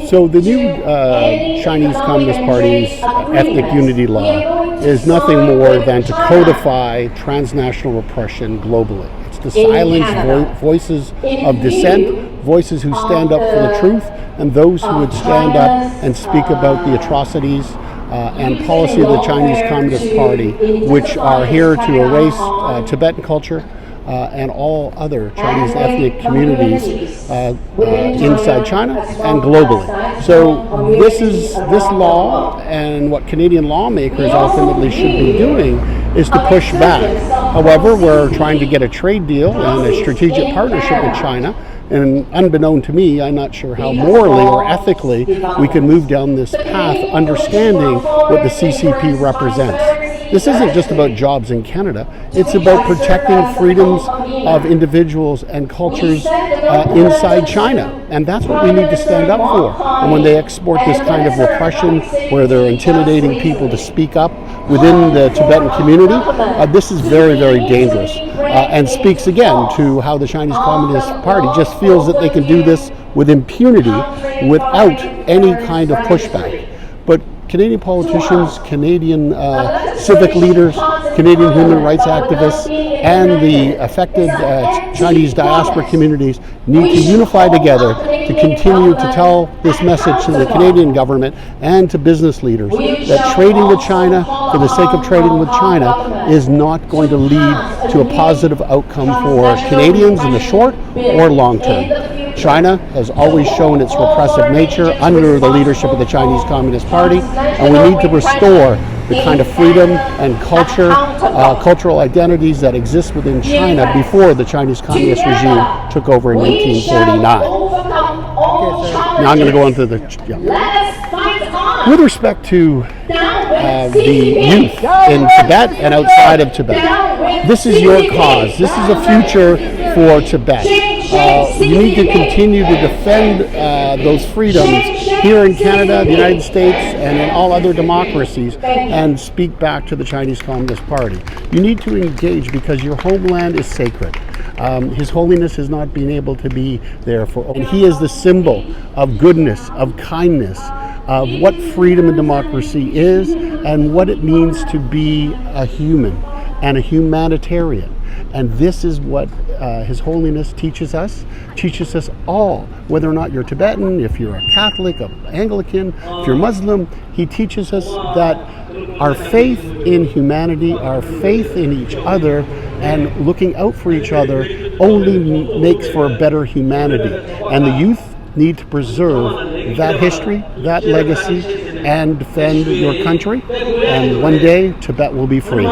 So the new Chinese Communist Party's ethnic unity law is nothing more than to codify transnational repression globally. It's to silence voices of dissent, voices who stand up for the truth, and those who would stand up and speak about the atrocities and policy of the Chinese Communist Party, which are here to erase Tibetan culture and all other Chinese ethnic communities inside China and globally. So this law, and what Canadian lawmakers ultimately should be doing, is to push back. However, we're trying to get a trade deal and a strategic partnership with China. And unbeknown to me, I'm not sure how morally or ethically we can move down this path, understanding what the CCP represents. This isn't just about jobs in Canada. It's about protecting freedoms of individuals and cultures inside China. And that's what we need to stand up for. And when they export this kind of repression, where they're intimidating people to speak up within the Tibetan community, this is very, very dangerous. And speaks again to how the Chinese Communist Party just feels that they can do this with impunity without any kind of pushback. But Canadian politicians, Canadian civic leaders, Canadian human rights activists, and the affected Chinese diaspora communities need to unify together to continue to tell this message to the Canadian government and to business leaders that trading with China for the sake of trading with China is not going to lead to a positive outcome for Canadians in the short or long term. China has always shown its repressive nature under the leadership of the Chinese Communist Party, and we need to restore the kind of freedom and cultural identities that exist within China before the Chinese Communist regime took over in 1949. Now I'm going to go on to the... With respect to the youth in Tibet and outside of Tibet, this is your cause. This is a future for Tibet. You need to continue to defend those freedoms here in Canada, the United States, and in all other democracies, and speak back to the Chinese Communist Party. You need to engage because your homeland is sacred. His Holiness has not been able to be there and he is the symbol of goodness, of kindness, of what freedom and democracy is, and what it means to be a human and a humanitarian. And this is what His Holiness teaches us all, whether or not you're Tibetan, if you're a Catholic, an Anglican, if you're Muslim. He teaches us that our faith in humanity, our faith in each other, and looking out for each other only makes for a better humanity. And the youth need to preserve that history, that legacy, and defend your country. And one day, Tibet will be free.